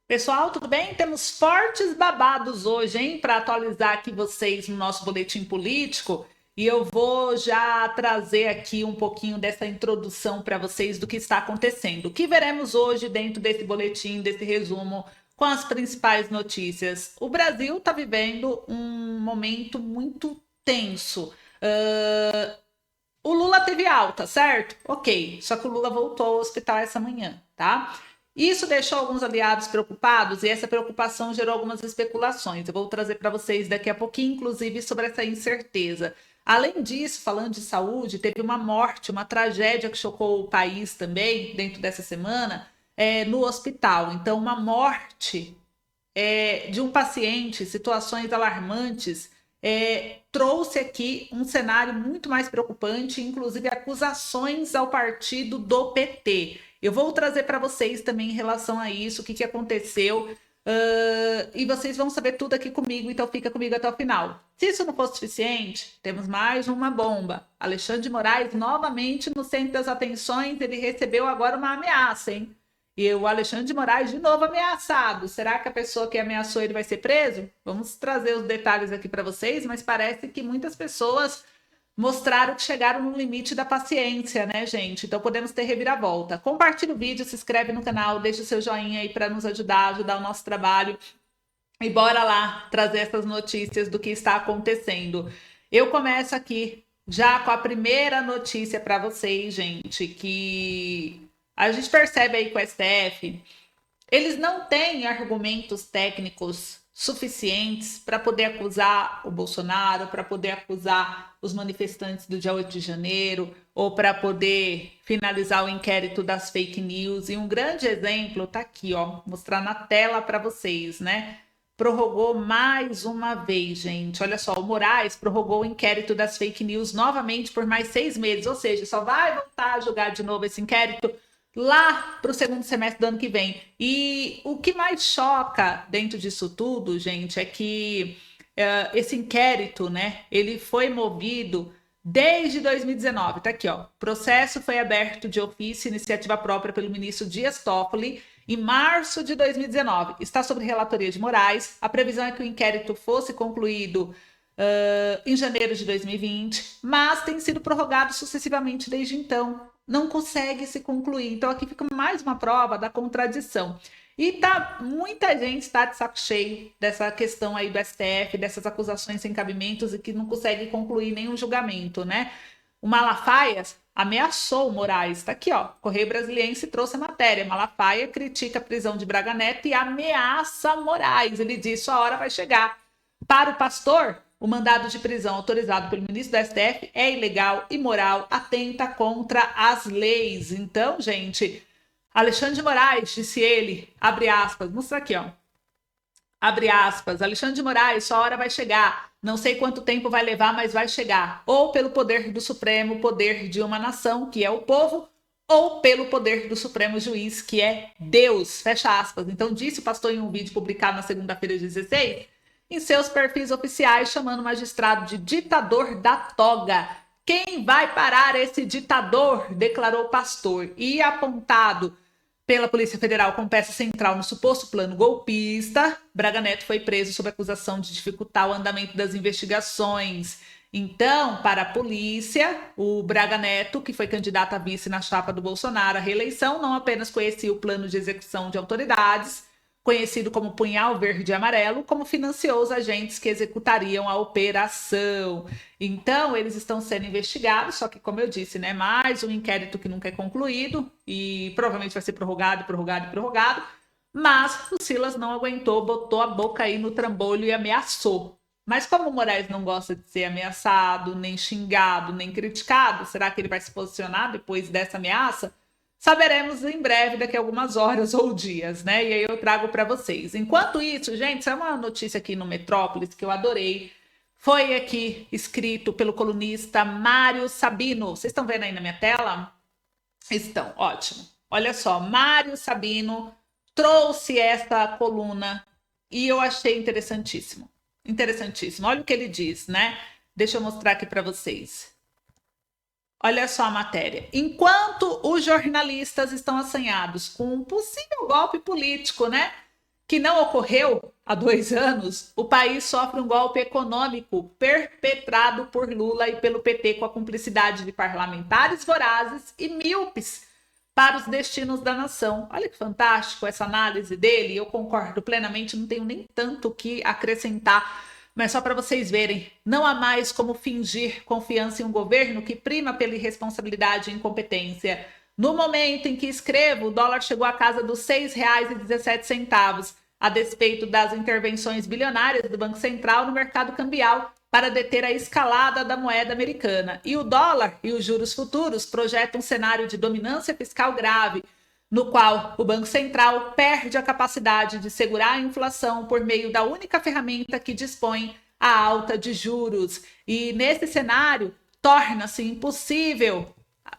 Pessoal, tudo bem? Temos fortes babados hoje, hein, para atualizar aqui vocês no nosso boletim político. E eu vou já trazer aqui um pouquinho dessa introdução para vocês do que está acontecendo. O que veremos hoje dentro desse boletim, desse resumo, com as principais notícias? O Brasil está vivendo um momento muito tenso. O Lula teve alta, certo? Ok, só que o Lula voltou ao hospital essa manhã, tá? Isso deixou alguns aliados preocupados e essa preocupação gerou algumas especulações. Eu vou trazer para vocês daqui a pouquinho, inclusive, sobre essa incerteza. Além disso, falando de saúde, teve uma morte, uma tragédia que chocou o país também, dentro dessa semana, no hospital. Então, uma morte de um paciente, situações alarmantes, trouxe aqui um cenário muito mais preocupante, inclusive acusações ao partido do PT. Eu vou trazer para vocês também em relação a isso, o que aconteceu, e vocês vão saber tudo aqui comigo, então fica comigo até o final. Se isso não for suficiente, temos mais uma bomba. Alexandre de Moraes, novamente no centro das atenções, ele recebeu agora uma ameaça, hein? E o Alexandre de Moraes, de novo, ameaçado. Será que a pessoa que ameaçou ele vai ser preso? Vamos trazer os detalhes aqui para vocês, mas parece que muitas pessoas mostraram que chegaram no limite da paciência, né, gente? Então podemos ter reviravolta. Compartilhe o vídeo, se inscreve no canal, deixa o seu joinha aí para nos ajudar, ajudar o nosso trabalho. E bora lá trazer essas notícias do que está acontecendo. Eu começo aqui já com a primeira notícia para vocês, gente, que a gente percebe aí com o STF, eles não têm argumentos técnicos suficientes para poder acusar o Bolsonaro, para poder acusar os manifestantes do dia 8 de janeiro, ou para poder finalizar o inquérito das fake news. E um grande exemplo está aqui, ó, mostrar na tela para vocês, né? Prorrogou mais uma vez, gente. Olha só, o Moraes prorrogou o inquérito das fake news novamente por mais 6 meses, ou seja, só vai voltar a julgar de novo esse inquérito lá para o segundo semestre do ano que vem. E o que mais choca dentro disso tudo, gente, é que esse inquérito, né, ele foi movido desde 2019. Tá aqui, ó. O processo foi aberto de ofício, iniciativa própria pelo ministro Dias Toffoli, em março de 2019. Está sob relatoria de Moraes. A previsão é que o inquérito fosse concluído em janeiro de 2020, mas tem sido prorrogado sucessivamente desde então. Não consegue se concluir. Então aqui fica mais uma prova da contradição. E muita gente está de saco cheio dessa questão aí do STF, dessas acusações sem cabimentos e que não consegue concluir nenhum julgamento, né? O Malafaia ameaçou o Moraes. Está aqui, ó. Correio Brasiliense trouxe a matéria. Malafaia critica a prisão de Braga Neto e ameaça Moraes. Ele disse: a hora vai chegar. Para o pastor, o mandado de prisão autorizado pelo ministro do STF é ilegal, imoral, atenta contra as leis. Então, gente, Alexandre de Moraes, disse ele, abre aspas, mostra aqui, ó. Abre aspas, Alexandre de Moraes, sua hora vai chegar. Não sei quanto tempo vai levar, mas vai chegar. Ou pelo poder do Supremo, poder de uma nação, que é o povo, ou pelo poder do Supremo Juiz, que é Deus. Fecha aspas. Então, disse o pastor em um vídeo publicado na segunda-feira, 16, em seus perfis oficiais, chamando o magistrado de ditador da toga. Quem vai parar esse ditador? Declarou o pastor. E apontado pela Polícia Federal como peça central no suposto plano golpista, Braga Neto foi preso sob acusação de dificultar o andamento das investigações. Então, para a polícia, o Braga Neto, que foi candidato a vice na chapa do Bolsonaro à reeleição, não apenas conhecia o plano de execução de autoridades, conhecido como Punhal Verde e Amarelo, como financiou os agentes que executariam a operação. Então, eles estão sendo investigados, só que, como eu disse, né, mais um inquérito que nunca é concluído e provavelmente vai ser prorrogado, prorrogado, prorrogado, mas o Silas não aguentou, botou a boca aí no trambolho e ameaçou. Mas como o Moraes não gosta de ser ameaçado, nem xingado, nem criticado, será que ele vai se posicionar depois dessa ameaça? Saberemos em breve, daqui a algumas horas ou dias, né? E aí eu trago para vocês. Enquanto isso, gente, é uma notícia aqui no Metrópolis que eu adorei. Foi aqui escrito pelo colunista Mário Sabino. Vocês estão vendo aí na minha tela? Estão, ótimo. Olha só, Mário Sabino trouxe essa coluna e eu achei interessantíssimo. Interessantíssimo. Olha o que ele diz, né? Deixa eu mostrar aqui para vocês. Olha só a matéria. Enquanto os jornalistas estão assanhados com um possível golpe político, né? que não ocorreu há 2 anos, o país sofre um golpe econômico perpetrado por Lula e pelo PT com a cumplicidade de parlamentares vorazes e míopes para os destinos da nação. Olha que fantástico essa análise dele, eu concordo plenamente, não tenho nem tanto o que acrescentar, mas só para vocês verem, não há mais como fingir confiança em um governo que prima pela irresponsabilidade e incompetência. No momento em que escrevo, o dólar chegou à casa dos R$ 6,17, a despeito das intervenções bilionárias do Banco Central no mercado cambial para deter a escalada da moeda americana. E o dólar e os juros futuros projetam um cenário de dominância fiscal grave, no qual o Banco Central perde a capacidade de segurar a inflação por meio da única ferramenta que dispõe, a alta de juros. E nesse cenário, torna-se impossível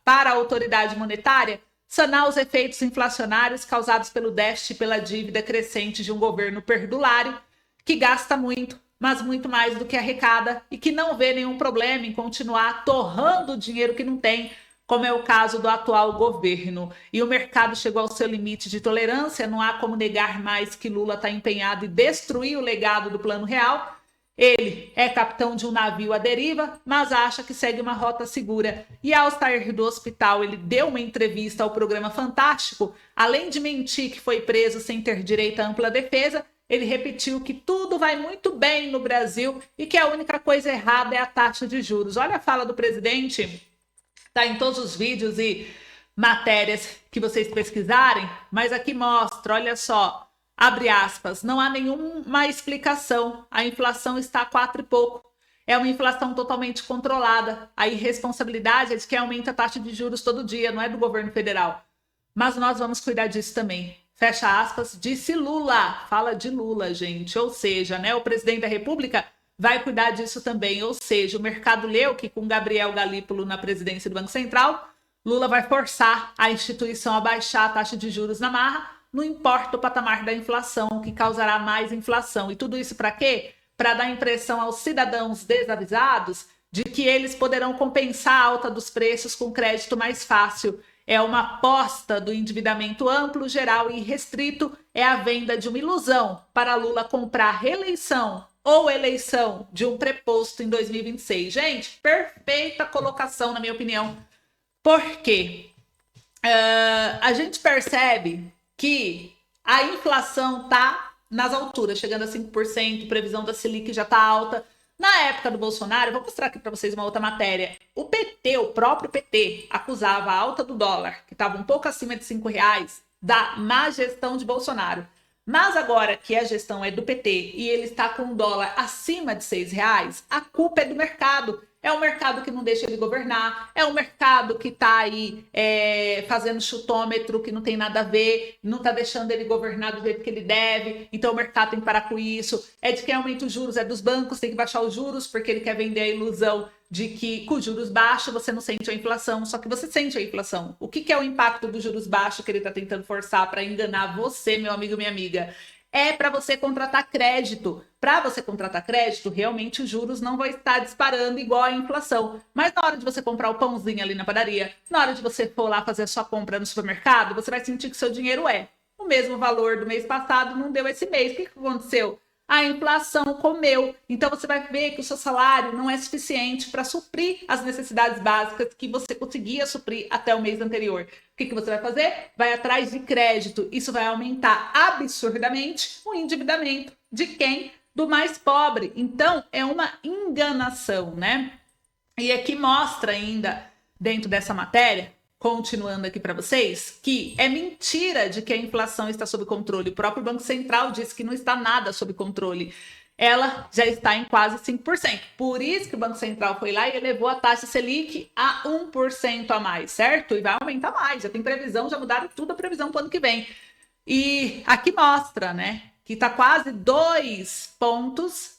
para a autoridade monetária sanar os efeitos inflacionários causados pelo déficit e pela dívida crescente de um governo perdulário que gasta muito, mas muito mais do que arrecada e que não vê nenhum problema em continuar torrando o dinheiro que não tem, como é o caso do atual governo. E o mercado chegou ao seu limite de tolerância, não há como negar mais que Lula está empenhado em destruir o legado do Plano Real. Ele é capitão de um navio à deriva, mas acha que segue uma rota segura. E ao sair do hospital, ele deu uma entrevista ao programa Fantástico. Além de mentir que foi preso sem ter direito à ampla defesa, ele repetiu que tudo vai muito bem no Brasil e que a única coisa errada é a taxa de juros. Olha a fala do presidente, está em todos os vídeos e matérias que vocês pesquisarem, mas aqui mostra, olha só. Abre aspas, não há nenhuma explicação, a inflação está a 4 e pouco, é uma inflação totalmente controlada, a irresponsabilidade é de quem aumenta a taxa de juros todo dia, não é do governo federal, mas nós vamos cuidar disso também, fecha aspas, disse Lula, fala de Lula, gente, ou seja, né, o presidente da República vai cuidar disso também, ou seja, o mercado leu que com Gabriel Galípolo na presidência do Banco Central, Lula vai forçar a instituição a baixar a taxa de juros na marra, não importa o patamar da inflação, que causará mais inflação. E tudo isso para quê? Para dar impressão aos cidadãos desavisados de que eles poderão compensar a alta dos preços com crédito mais fácil. É uma aposta do endividamento amplo, geral e restrito, é a venda de uma ilusão para Lula comprar reeleição ou eleição de um preposto em 2026. Gente, perfeita colocação, na minha opinião. Por quê? A gente percebe que a inflação está nas alturas, chegando a 5%, previsão da Selic já está alta. Na época do Bolsonaro, vou mostrar aqui para vocês uma outra matéria. O PT, o próprio PT, acusava a alta do dólar, que estava um pouco acima de R$ 5, da má gestão de Bolsonaro. Mas agora que a gestão é do PT e ele está com o dólar acima de R$ 6, a culpa é do mercado. É o mercado que não deixa ele governar, é o mercado que está aí fazendo chutômetro, que não tem nada a ver, não está deixando ele governar do jeito que ele deve, então o mercado tem que parar com isso. É de quem aumenta os juros, é dos bancos, tem que baixar os juros, porque ele quer vender a ilusão de que com juros baixos você não sente a inflação, só que você sente a inflação. O que é o impacto dos juros baixos que ele está tentando forçar para enganar você, meu amigo, minha amiga? É para você contratar crédito. Para você contratar crédito, realmente os juros não vão estar disparando igual a inflação. Mas na hora de você comprar o pãozinho ali na padaria, na hora de você for lá fazer a sua compra no supermercado, você vai sentir que seu dinheiro é o mesmo valor do mês passado, não deu esse mês. O que aconteceu? A inflação comeu. Então você vai ver que o seu salário não é suficiente para suprir as necessidades básicas que você conseguia suprir até o mês anterior. O que você vai fazer? Vai atrás de crédito. Isso vai aumentar absurdamente o endividamento de quem? Do mais pobre. Então é uma enganação, né? E aqui mostra ainda, dentro dessa matéria, continuando aqui para vocês, que é mentira de que a inflação está sob controle. O próprio Banco Central disse que não está nada sob controle. Ela já está em quase 5%. Por isso que o Banco Central foi lá e elevou a taxa Selic a 1% a mais, certo? E vai aumentar mais. Já tem previsão, já mudaram tudo a previsão para o ano que vem. E aqui mostra, né, que está quase 2 pontos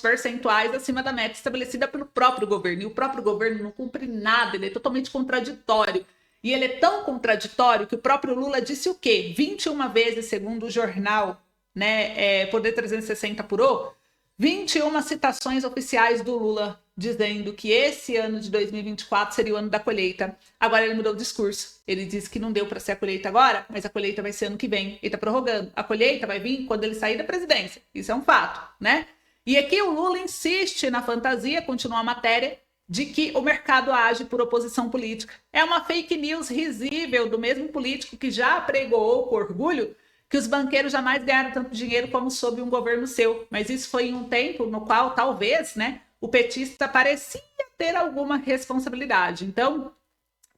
percentuais acima da meta estabelecida pelo próprio governo. E o próprio governo não cumpre nada, ele é totalmente contraditório. E ele é tão contraditório que o próprio Lula disse o quê? 21 vezes, segundo o jornal, né, Poder 360 apurou, 21 citações oficiais do Lula dizendo que esse ano de 2024 seria o ano da colheita. Agora ele mudou o discurso. Ele disse que não deu para ser a colheita agora, mas a colheita vai ser ano que vem. Ele está prorrogando. A colheita vai vir quando ele sair da presidência. Isso é um fato, né? E aqui o Lula insiste na fantasia, continua a matéria, de que o mercado age por oposição política. É uma fake news risível do mesmo político que já pregou com orgulho que os banqueiros jamais ganharam tanto dinheiro como sob um governo seu. Mas isso foi em um tempo no qual, talvez, né, o petista parecia ter alguma responsabilidade. Então,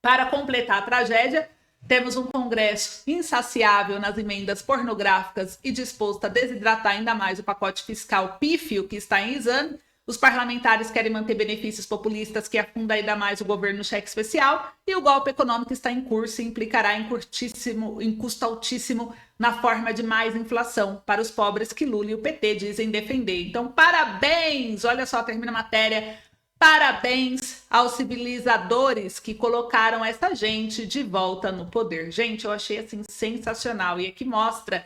para completar a tragédia, temos um Congresso insaciável nas emendas pornográficas e disposto a desidratar ainda mais o pacote fiscal pífio que está em exame. Os parlamentares querem manter benefícios populistas que afundam ainda mais o governo no cheque especial, e o golpe econômico está em curso e implicará em custo altíssimo na forma de mais inflação para os pobres que Lula e o PT dizem defender. Então, parabéns! Olha só, termina a matéria. Parabéns aos civilizadores que colocaram essa gente de volta no poder. Gente, eu achei assim sensacional. E aqui mostra,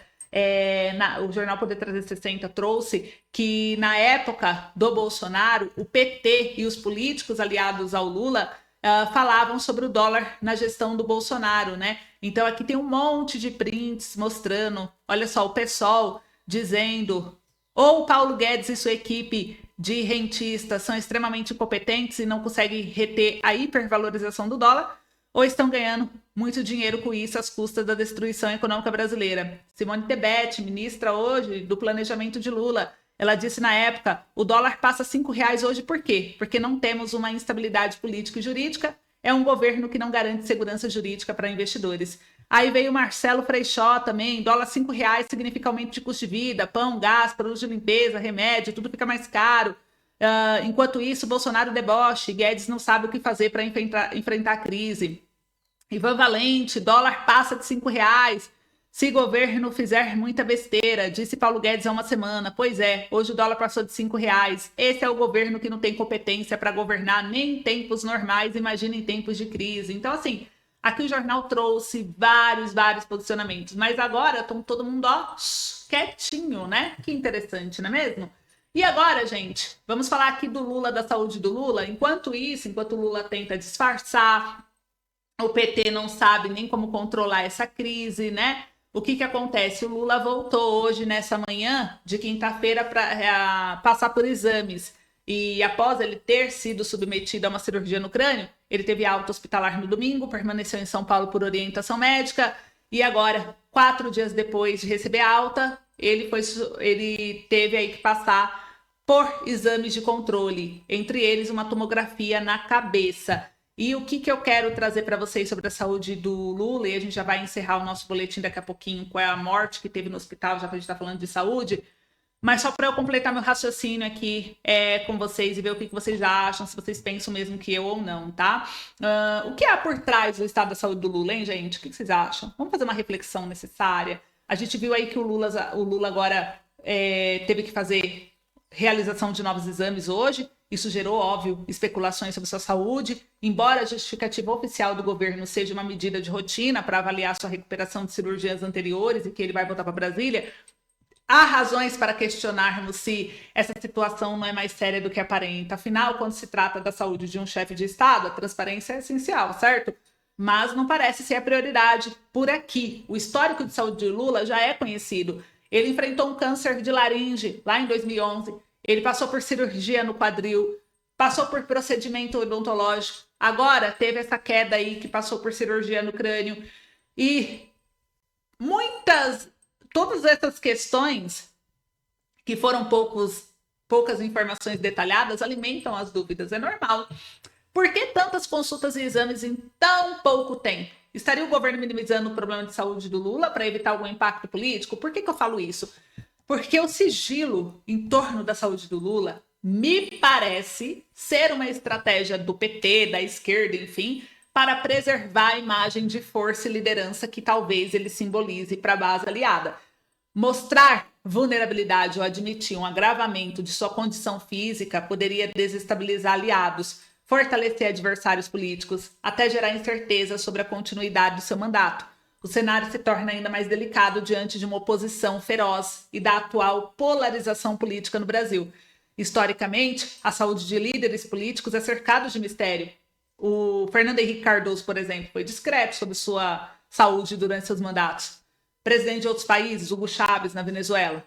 o Jornal Poder 360 trouxe que na época do Bolsonaro, o PT e os políticos aliados ao Lula falavam sobre o dólar na gestão do Bolsonaro, né? Então aqui tem um monte de prints mostrando, olha só, o PSOL dizendo, ou o Paulo Guedes e sua equipe de rentistas são extremamente incompetentes e não conseguem reter a hipervalorização do dólar, ou estão ganhando muito dinheiro com isso às custas da destruição econômica brasileira. Simone Tebet, ministra hoje do planejamento de Lula, ela disse na época, o dólar passa R$5 hoje por quê? Porque não temos uma instabilidade política e jurídica, é um governo que não garante segurança jurídica para investidores. Aí veio o Marcelo Freixó também, dólar R$5 significa aumento de custo de vida, pão, gás, produtos de limpeza, remédio, tudo fica mais caro. Enquanto isso, Bolsonaro deboche, Guedes não sabe o que fazer para enfrentar a crise. Ivan Valente, dólar passa de R$5 se governo fizer muita besteira, disse Paulo Guedes há uma semana. Pois é, hoje o dólar passou de R$5. Esse é o governo que não tem competência para governar nem em tempos normais, imagina em tempos de crise. Então, assim, aqui o jornal trouxe vários posicionamentos, mas agora estão todo mundo, ó, quietinho, né? Que interessante, não é mesmo? E agora, gente, vamos falar aqui do Lula, da saúde do Lula. Enquanto o Lula tenta disfarçar, o PT não sabe nem como controlar essa crise, né? O que acontece? O Lula voltou hoje, nessa manhã de quinta-feira, para passar por exames. E após ele ter sido submetido a uma cirurgia no crânio, ele teve alta hospitalar no domingo, permaneceu em São Paulo por orientação médica, e agora, 4 dias depois de receber alta, ele teve aí que passar por exames de controle, entre eles uma tomografia na cabeça. E o que eu quero trazer para vocês sobre a saúde do Lula, e a gente já vai encerrar o nosso boletim daqui a pouquinho com a morte que teve no hospital, já que a gente está falando de saúde, mas só para eu completar meu raciocínio aqui com vocês e ver o que vocês acham, se vocês pensam mesmo que eu ou não, tá? O que há por trás do estado da saúde do Lula, hein, gente? O que vocês acham? Vamos fazer uma reflexão necessária. A gente viu aí que o Lula agora teve que fazer realização de novos exames hoje. Isso gerou, óbvio, especulações sobre sua saúde, embora a justificativa oficial do governo seja uma medida de rotina para avaliar sua recuperação de cirurgias anteriores e que ele vai voltar para Brasília. Há razões para questionarmos se essa situação não é mais séria do que aparenta. Afinal, quando se trata da saúde de um chefe de Estado, a transparência é essencial, certo? Mas não parece ser a prioridade por aqui. O histórico de saúde de Lula já é conhecido. Ele enfrentou um câncer de laringe lá em 2011. Ele passou por cirurgia no quadril, passou por procedimento odontológico. Agora teve essa queda aí que passou por cirurgia no crânio. E todas essas questões, que foram poucas informações detalhadas, alimentam as dúvidas. É normal. Por que tantas consultas e exames em tão pouco tempo? Estaria o governo minimizando o problema de saúde do Lula para evitar algum impacto político? Por que eu falo isso? Porque o sigilo em torno da saúde do Lula me parece ser uma estratégia do PT, da esquerda, enfim, para preservar a imagem de força e liderança que talvez ele simbolize para a base aliada. Mostrar vulnerabilidade ou admitir um agravamento de sua condição física poderia desestabilizar aliados, fortalecer adversários políticos, até gerar incerteza sobre a continuidade do seu mandato. O cenário se torna ainda mais delicado diante de uma oposição feroz e da atual polarização política no Brasil. Historicamente, a saúde de líderes políticos é cercada de mistério. O Fernando Henrique Cardoso, por exemplo, foi discreto sobre sua saúde durante seus mandatos. Presidente de outros países, Hugo Chávez, na Venezuela,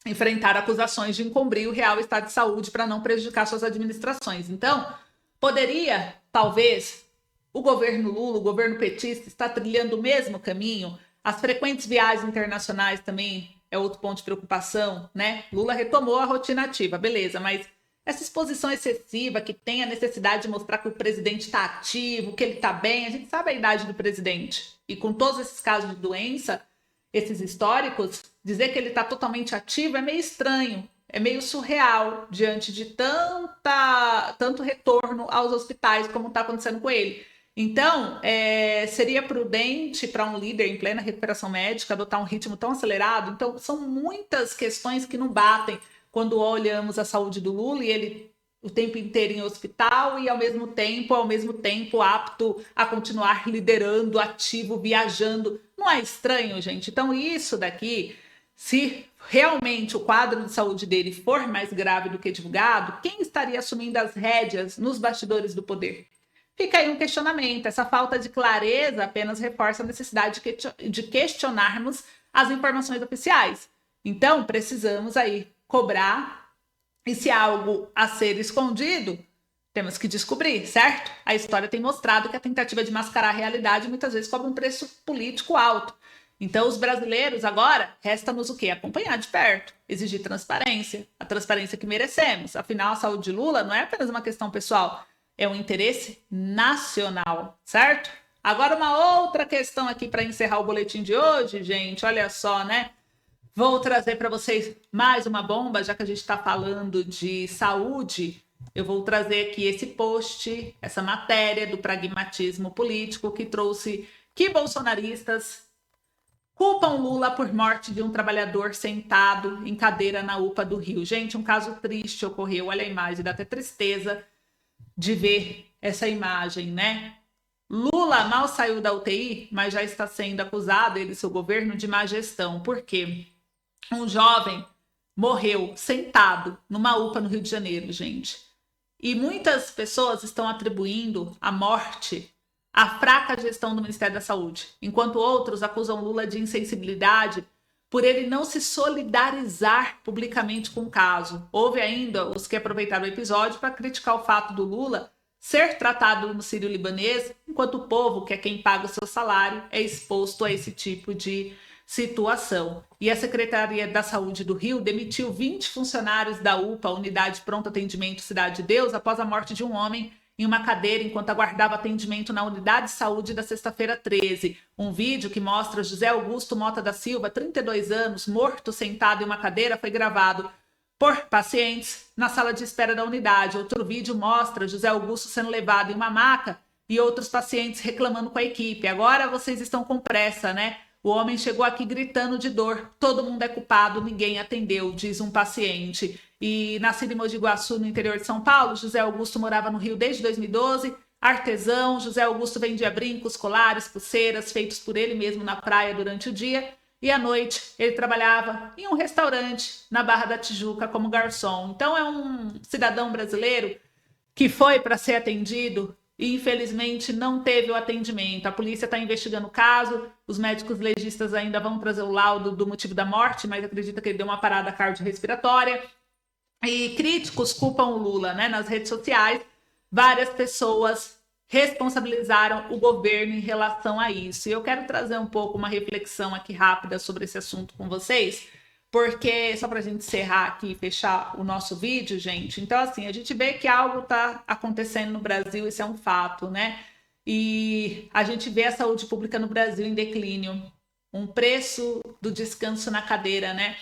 enfrentaram acusações de encobrir o real estado de saúde para não prejudicar suas administrações. Então, poderia, talvez, o governo Lula, o governo petista, estar trilhando o mesmo caminho. As frequentes viagens internacionais também é outro ponto de preocupação, né? Lula retomou a rotina ativa, beleza, mas essa exposição excessiva que tem a necessidade de mostrar que o presidente está ativo, que ele está bem, a gente sabe a idade do presidente. E com todos esses casos de doença, esses históricos, dizer que ele está totalmente ativo é meio estranho, é meio surreal diante de tanto retorno aos hospitais como está acontecendo com ele. Então, seria prudente para um líder em plena recuperação médica adotar um ritmo tão acelerado? Então, são muitas questões que não batem quando olhamos a saúde do Lula e ele o tempo inteiro em hospital e ao mesmo tempo apto a continuar liderando, ativo, viajando. Não é estranho, gente? Então, isso daqui, se realmente o quadro de saúde dele for mais grave do que divulgado, quem estaria assumindo as rédeas nos bastidores do poder? Fica aí um questionamento. Essa falta de clareza apenas reforça a necessidade de questionarmos as informações oficiais. Então, precisamos aí cobrar, e se há algo a ser escondido, temos que descobrir, certo? A história tem mostrado que a tentativa de mascarar a realidade muitas vezes cobra um preço político alto. Então, os brasileiros agora, resta-nos o quê? Acompanhar de perto, exigir transparência, a transparência que merecemos. Afinal, a saúde de Lula não é apenas uma questão pessoal, é um interesse nacional, certo? Agora, uma outra questão aqui para encerrar o boletim de hoje, gente, olha só, né? Vou trazer para vocês mais uma bomba, já que a gente está falando de saúde. Eu vou trazer aqui esse post, essa matéria do pragmatismo político que trouxe que bolsonaristas culpam Lula por morte de um trabalhador sentado em cadeira na UPA do Rio. Gente, um caso triste ocorreu, olha a imagem, dá até tristeza de ver essa imagem, né? Lula mal saiu da UTI, mas já está sendo acusado, ele e seu governo, de má gestão. Por quê? Um jovem morreu sentado numa UPA no Rio de Janeiro, gente. E muitas pessoas estão atribuindo a morte à fraca gestão do Ministério da Saúde, enquanto outros acusam Lula de insensibilidade por ele não se solidarizar publicamente com o caso. Houve ainda os que aproveitaram o episódio para criticar o fato do Lula ser tratado no Sírio-Libanês, enquanto o povo, que é quem paga o seu salário, é exposto a esse tipo de situação. E a Secretaria da Saúde do Rio demitiu 20 funcionários da UPA, Unidade Pronto Atendimento Cidade de Deus, após a morte de um homem em uma cadeira enquanto aguardava atendimento na unidade de saúde da sexta-feira 13. Um vídeo que mostra José Augusto Mota da Silva, 32 anos, morto sentado em uma cadeira, foi gravado por pacientes na sala de espera da unidade. Outro vídeo mostra José Augusto sendo levado em uma maca e outros pacientes reclamando com a equipe. Agora vocês estão com pressa, né? O homem chegou aqui gritando de dor. Todo mundo é culpado, ninguém atendeu, diz um paciente. E nascido em Mogi Guaçu, no interior de São Paulo, José Augusto morava no Rio desde 2012. Artesão, José Augusto vendia brincos, colares, pulseiras feitos por ele mesmo na praia durante o dia. E à noite ele trabalhava em um restaurante na Barra da Tijuca como garçom. Então é um cidadão brasileiro que foi para ser atendido e infelizmente não teve o atendimento. A polícia está investigando o caso, os médicos legistas ainda vão trazer o laudo do motivo da morte, mas acredita que ele deu uma parada cardiorrespiratória. E críticos culpam o Lula, né? Nas redes sociais, várias pessoas responsabilizaram o governo em relação a isso. E eu quero trazer um pouco uma reflexão aqui rápida sobre esse assunto com vocês, porque só para a gente encerrar aqui e fechar o nosso vídeo, gente. Então, assim, a gente vê que algo está acontecendo no Brasil, isso é um fato, né? E a gente vê a saúde pública no Brasil em declínio, um preço do descanso na cadeira, né?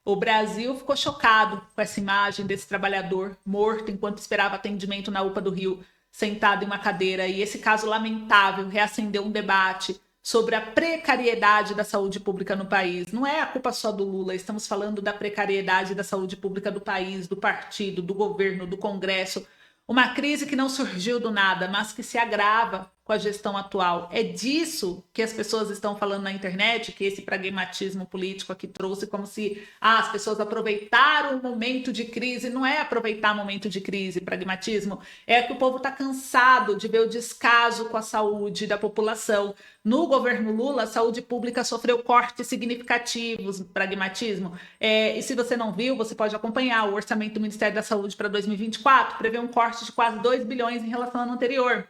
O Brasil ficou chocado com essa imagem desse trabalhador morto enquanto esperava atendimento na UPA do Rio, sentado em uma cadeira. E esse caso lamentável reacendeu um debate sobre a precariedade da saúde pública no país. Não é a culpa só do Lula, estamos falando da precariedade da saúde pública do país, do partido, do governo, do Congresso. Uma crise que não surgiu do nada, mas que se agrava com a gestão atual. É disso que as pessoas estão falando na internet, que esse pragmatismo político aqui trouxe como se as pessoas aproveitaram o momento de crise. Não é aproveitar o momento de crise, pragmatismo. É que o povo está cansado de ver o descaso com a saúde da população. No governo Lula, a saúde pública sofreu cortes significativos, pragmatismo. E se você não viu, você pode acompanhar o orçamento do Ministério da Saúde para 2024, prevê um corte de quase 2 bilhões em relação ao ano anterior.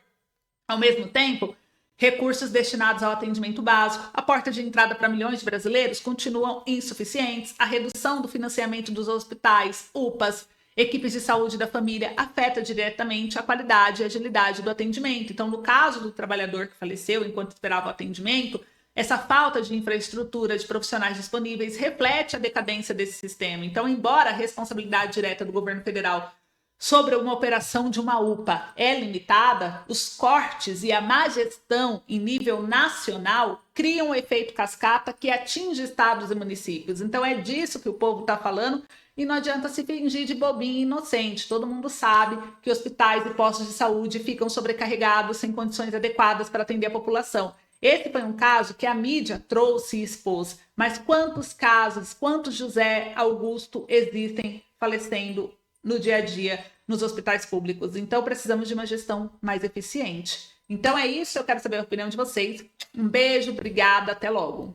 Ao mesmo tempo, recursos destinados ao atendimento básico, a porta de entrada para milhões de brasileiros continuam insuficientes, a redução do financiamento dos hospitais, UPAs, equipes de saúde da família afeta diretamente a qualidade e agilidade do atendimento. Então, no caso do trabalhador que faleceu enquanto esperava o atendimento, essa falta de infraestrutura, de profissionais disponíveis, reflete a decadência desse sistema. Então, embora a responsabilidade direta do governo federal sobre uma operação de uma UPA é limitada, os cortes e a má gestão em nível nacional criam um efeito cascata que atinge estados e municípios. Então é disso que o povo está falando e não adianta se fingir de bobinho e inocente. Todo mundo sabe que hospitais e postos de saúde ficam sobrecarregados sem condições adequadas para atender a população. Esse foi um caso que a mídia trouxe e expôs. Mas quantos casos, quantos José Augusto existem falecendo no dia a dia nos hospitais públicos? Então precisamos de uma gestão mais eficiente. Então é isso, eu quero saber a opinião de vocês. Um beijo, obrigada, até logo.